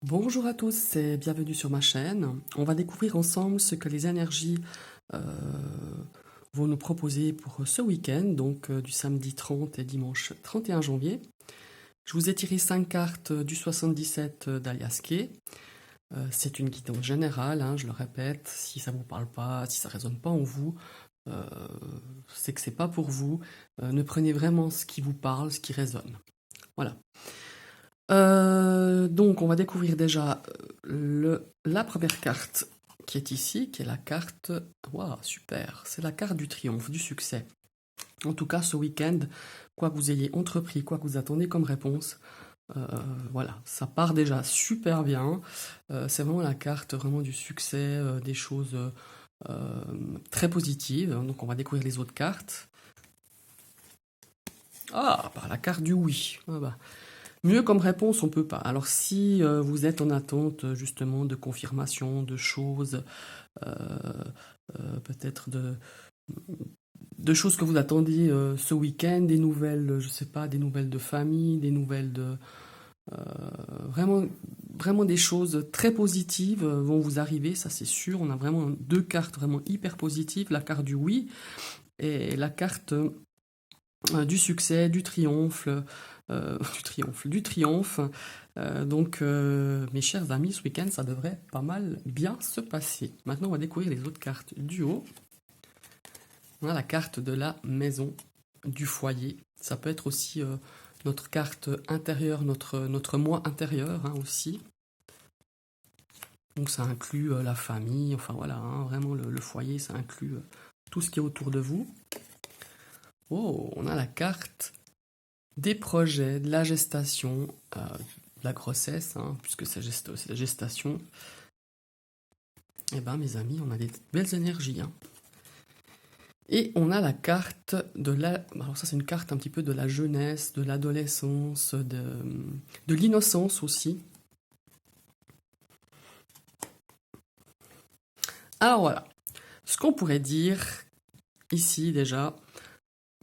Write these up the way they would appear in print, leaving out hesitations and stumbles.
Bonjour à tous et bienvenue sur ma chaîne. On va découvrir ensemble ce que les énergies euh, vont nous proposer pour ce week-end, donc du samedi 30 et dimanche 31 janvier. Je vous ai tiré 5 cartes du 77 d'Aliasqué. C'est une guidance générale, hein, je le répète. Si ça vous parle pas, si ça résonne pas en vous, euh, c'est que c'est pas pour vous. Ne prenez vraiment ce qui vous parle, ce qui résonne. Voilà. Donc, on va découvrir déjà la première carte qui est ici, qui est la carte... Waouh, super! C'est la carte du triomphe, du succès. En tout cas, ce week-end, quoi que vous ayez entrepris, quoi que vous attendez comme réponse, voilà, ça part déjà super bien. C'est vraiment la carte vraiment du succès, des choses euh, très positives. Donc, on va découvrir les autres cartes. Ah, bah, la carte du oui. Ah, bah. Mieux comme réponse, on peut pas. Alors si vous êtes en attente justement de confirmation, de choses, euh, peut-être de choses que vous attendez ce week-end, des nouvelles, je sais pas, des nouvelles de famille, des nouvelles de euh, vraiment, vraiment des choses très positives vont vous arriver, ça c'est sûr. On a vraiment deux cartes vraiment hyper positives, la carte du oui et la carte du succès, du triomphe, du triomphe. Mes chers amis, ce week-end, ça devrait pas mal bien se passer. Maintenant, on va découvrir les autres cartes du haut. On a la carte de la maison, du foyer. Ça peut être aussi notre carte intérieure, notre moi intérieur hein, aussi. Donc ça inclut la famille, enfin voilà, hein, vraiment le foyer, ça inclut tout ce qui est autour de vous. Oh, on a la carte des projets, de la gestation, de la grossesse, hein, puisque c'est la gestation. Eh ben, mes amis, on a des belles énergies. Hein. Et on a la carte de la... Alors ça, c'est une carte un petit peu de la jeunesse, de l'adolescence, de l'innocence aussi. Alors voilà, ce qu'on pourrait dire ici déjà,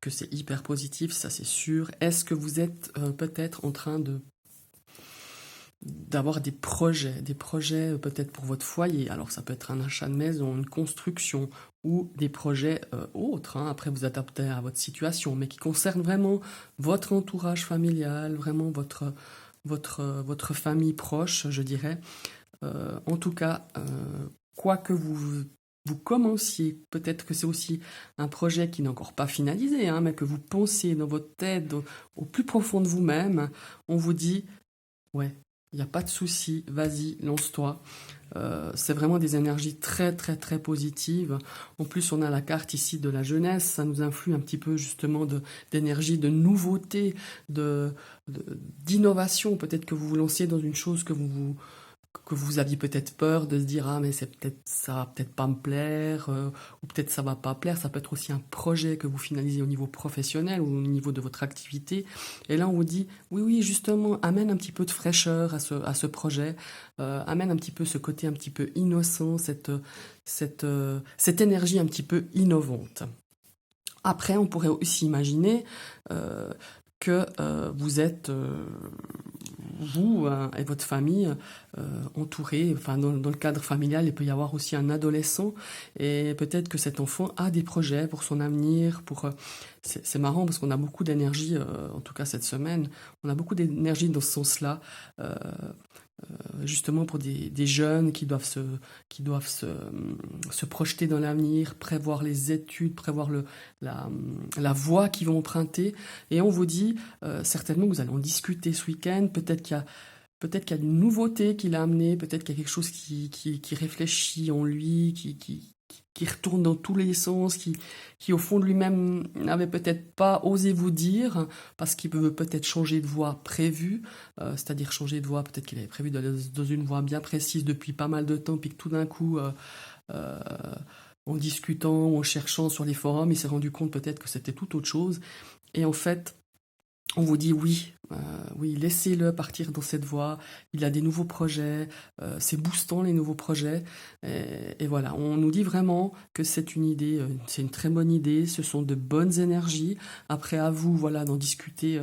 que c'est hyper positif, ça c'est sûr. Est-ce que vous êtes peut-être en train de d'avoir des projets peut-être pour votre foyer. Alors ça peut être un achat de maison, une construction ou des projets autres. Hein. Après vous adaptez à votre situation, mais qui concernent vraiment votre entourage familial, vraiment votre famille proche, je dirais. En tout cas, quoi que vous commenciez, peut-être que c'est aussi un projet qui n'est encore pas finalisé, hein, mais que vous pensez dans votre tête, au plus profond de vous-même, on vous dit ouais, il n'y a pas de souci, vas-y, lance-toi. C'est vraiment des énergies très très très positives. En plus, on a la carte ici de la jeunesse, ça nous influe un petit peu justement d'énergie, de nouveauté, d'innovation. Peut-être que vous vous lanciez dans une chose que vous aviez peut-être peur de se dire ah mais c'est peut-être ça va peut-être pas me plaire ou peut-être ça va pas plaire. Ça peut être aussi un projet que vous finalisez au niveau professionnel ou au niveau de votre activité et là on vous dit oui oui justement amène un petit peu de fraîcheur à ce projet, amène un petit peu ce côté un petit peu innocent, cette énergie un petit peu innovante. Après on pourrait aussi imaginer euh, que vous êtes vous et votre famille entourés, enfin dans le cadre familial, il peut y avoir aussi un adolescent et peut-être que cet enfant a des projets pour son avenir, c'est marrant parce qu'on a beaucoup d'énergie, en tout cas cette semaine, on a beaucoup d'énergie dans ce sens-là, justement pour des jeunes qui doivent se projeter dans l'avenir, prévoir les études, prévoir la voie qu'ils vont emprunter. Et on vous dit, certainement, vous allez en discuter ce week-end, peut-être qu'il y a une nouveauté qu'il a amené, peut-être qu'il y a quelque chose qui réfléchit en lui, qui retourne dans tous les sens, qui au fond de lui-même n'avait peut-être pas osé vous dire, parce qu'il veut peut-être changer de voie prévue, c'est-à-dire changer de voie, peut-être qu'il avait prévu d'aller dans une voie bien précise depuis pas mal de temps, puis que tout d'un coup, euh, en discutant, en cherchant sur les forums, il s'est rendu compte peut-être que c'était tout autre chose. Et en fait, on vous dit oui, laissez-le partir dans cette voie. Il a des nouveaux projets, c'est boostant les nouveaux projets. Et voilà, on nous dit vraiment que c'est une idée, c'est une très bonne idée. Ce sont de bonnes énergies. Après, à vous, voilà, d'en discuter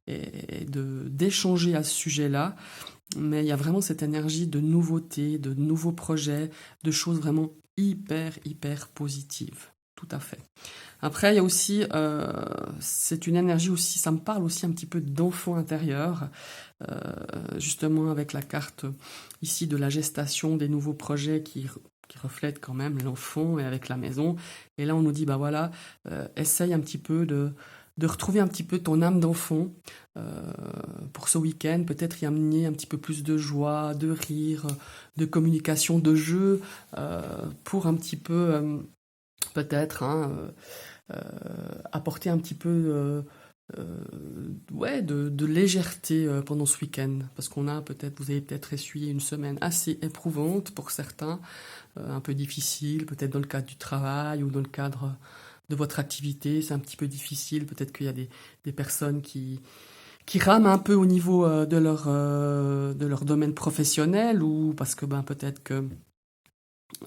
et d'échanger à ce sujet-là. Mais il y a vraiment cette énergie de nouveauté, de nouveaux projets, de choses vraiment hyper positives. Tout à fait. Après, il y a aussi, c'est une énergie aussi, ça me parle aussi un petit peu d'enfant intérieur, justement avec la carte ici de la gestation des nouveaux projets qui reflètent quand même l'enfant et avec la maison. Et là, on nous dit, bah voilà, essaye un petit peu de retrouver un petit peu ton âme d'enfant pour ce week-end, peut-être y amener un petit peu plus de joie, de rire, de communication, de jeu, pour un petit peu, peut-être, apporter un petit peu de légèreté pendant ce week-end. Parce vous avez peut-être essuyé une semaine assez éprouvante pour certains, un peu difficile, peut-être dans le cadre du travail ou dans le cadre de votre activité, c'est un petit peu difficile. Peut-être qu'il y a des personnes qui rament un peu au niveau de leur domaine professionnel ou parce que peut-être que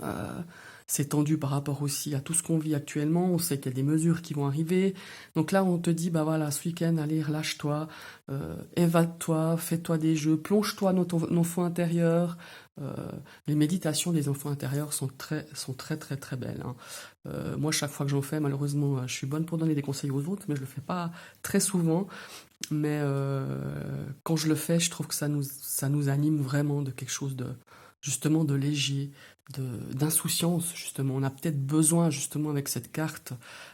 euh, c'est tendu par rapport aussi à tout ce qu'on vit actuellement. On sait qu'il y a des mesures qui vont arriver. Donc là, on te dit, bah voilà, ce week-end, allez, relâche-toi, évade-toi, fais-toi des jeux, plonge-toi dans ton enfant intérieur. Euh, les méditations des enfants intérieurs sont très belles, hein. Moi, chaque fois que j'en fais, malheureusement, je suis bonne pour donner des conseils aux autres, mais je le fais pas très souvent. Mais quand je le fais, je trouve que ça nous anime vraiment de quelque chose de justement de léger, d'insouciance justement. On a peut-être besoin justement avec cette carte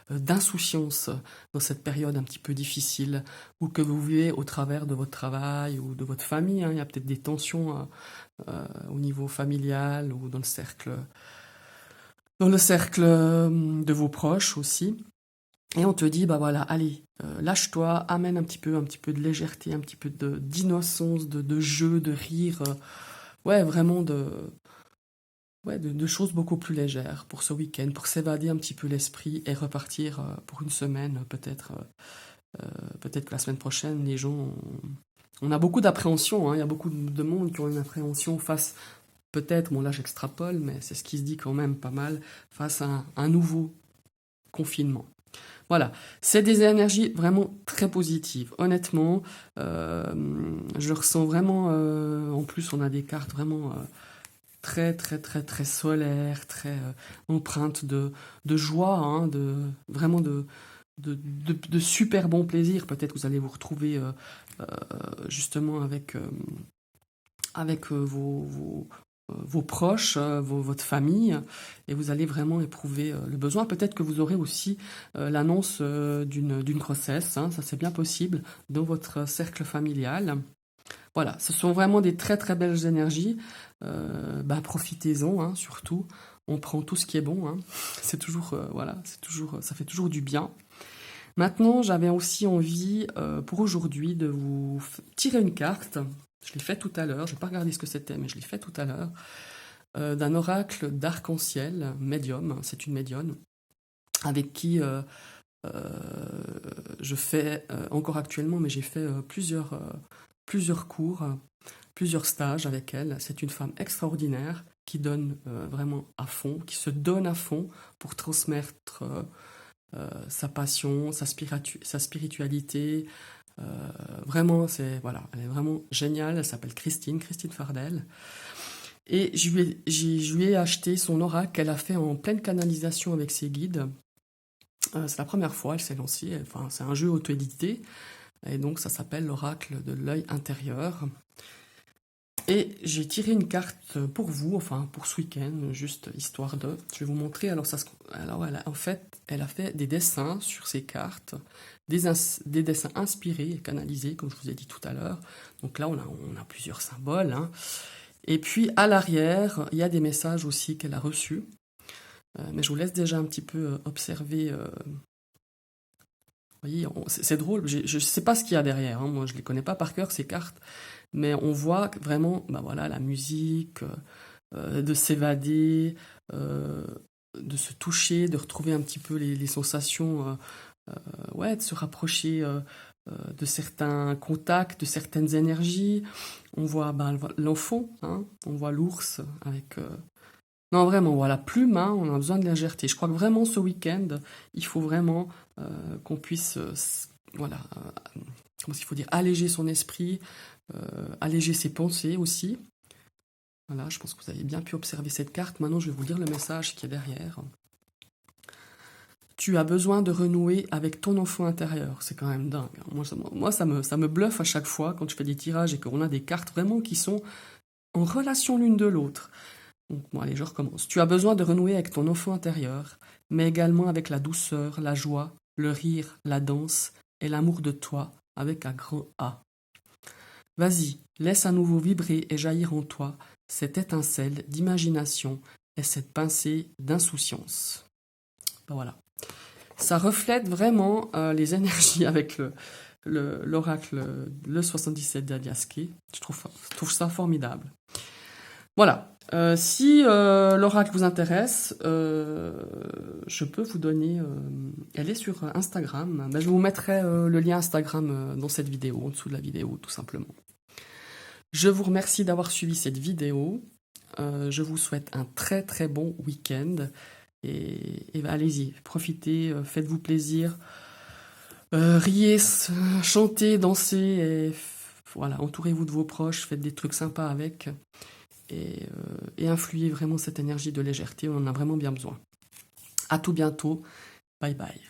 d'insouciance dans cette période un petit peu difficile ou que vous vivez au travers de votre travail ou de votre famille, hein. Il y a peut-être des tensions au niveau familial ou dans le cercle de vos proches aussi. Et on te dit, bah voilà, allez, lâche-toi, amène un petit peu de légèreté, un petit peu d'innocence, de jeu, de rire, vraiment de choses beaucoup plus légères pour ce week-end, pour s'évader un petit peu l'esprit et repartir pour une semaine, peut-être que la semaine prochaine, les gens, on a beaucoup d'appréhension, hein, il y a beaucoup de monde qui ont une appréhension face, peut-être, bon là j'extrapole, mais c'est ce qui se dit quand même pas mal, face à un nouveau confinement. Voilà, c'est des énergies vraiment très positives. Honnêtement, je ressens vraiment. En plus, on a des cartes vraiment très solaires, très empreintes de joie, hein, vraiment de super bon plaisir. Peut-être que vous allez vous retrouver justement avec vos proches, votre famille, et vous allez vraiment éprouver le besoin. Peut-être que vous aurez aussi l'annonce d'une grossesse, hein, ça c'est bien possible, dans votre cercle familial. Voilà, ce sont vraiment des très belles énergies. Profitez-en, hein, surtout. On prend tout ce qui est bon, hein. C'est toujours, ça fait toujours du bien. Maintenant, j'avais aussi envie pour aujourd'hui de vous tirer une carte. Je l'ai fait tout à l'heure, je n'ai pas regardé ce que c'était, mais je l'ai fait tout à l'heure. D'un oracle d'arc-en-ciel, médium, c'est une médium, avec qui je fais encore actuellement, mais j'ai fait plusieurs cours, plusieurs stages avec elle. C'est une femme extraordinaire qui donne vraiment à fond, qui se donne à fond pour transmettre sa passion, sa spiritualité. Vraiment, elle est vraiment géniale. Elle s'appelle Christine Fardel. Et je lui ai acheté son oracle qu'elle a fait en pleine canalisation avec ses guides. C'est la première fois, elle s'est lancée. Enfin, c'est un jeu auto-édité. Et donc, ça s'appelle l'oracle de l'œil intérieur. Et j'ai tiré une carte pour vous, enfin pour ce week-end, juste histoire de. Je vais vous montrer. Alors, elle a fait des dessins sur ces cartes, des dessins inspirés et canalisés, comme je vous ai dit tout à l'heure. Donc là, on a plusieurs symboles, hein. Et puis à l'arrière, il y a des messages aussi qu'elle a reçus. Mais je vous laisse déjà un petit peu observer. Vous voyez, c'est drôle, je ne sais pas ce qu'il y a derrière, hein. Moi je ne les connais pas par cœur ces cartes, mais on voit vraiment la musique, de s'évader, de se toucher, de retrouver un petit peu les sensations, de se rapprocher de certains contacts, de certaines énergies. On voit l'enfant, hein, on voit l'ours avec... Non, vraiment, voilà, plume, hein, on a besoin de légèreté. Je crois que vraiment ce week-end, il faut vraiment qu'on puisse, voilà, comment il faut dire, alléger son esprit, alléger ses pensées aussi. Voilà, je pense que vous avez bien pu observer cette carte. Maintenant, je vais vous lire le message qui est derrière. Tu as besoin de renouer avec ton enfant intérieur. C'est quand même dingue. Moi, ça me bluffe à chaque fois quand je fais des tirages et qu'on a des cartes vraiment qui sont en relation l'une de l'autre. Donc, bon, allez, je recommence. Tu as besoin de renouer avec ton enfant intérieur, mais également avec la douceur, la joie, le rire, la danse et l'amour de toi avec un grand A. Vas-y, laisse à nouveau vibrer et jaillir en toi cette étincelle d'imagination et cette pincée d'insouciance. Ben voilà. Ça reflète vraiment les énergies avec l'oracle, le 77 d'Aliaské. Je trouve ça formidable. Voilà. Si l'oracle vous intéresse, je peux vous donner... elle est sur Instagram. Ben, je vous mettrai le lien Instagram dans cette vidéo, en dessous de la vidéo, tout simplement. Je vous remercie d'avoir suivi cette vidéo. Je vous souhaite un très très bon week-end. Et ben, allez-y, profitez, faites-vous plaisir. Riez, chantez, dansez. Et, voilà, entourez-vous de vos proches, faites des trucs sympas avec. Et influez vraiment cette énergie de légèreté, on en a vraiment bien besoin. À tout bientôt, bye bye.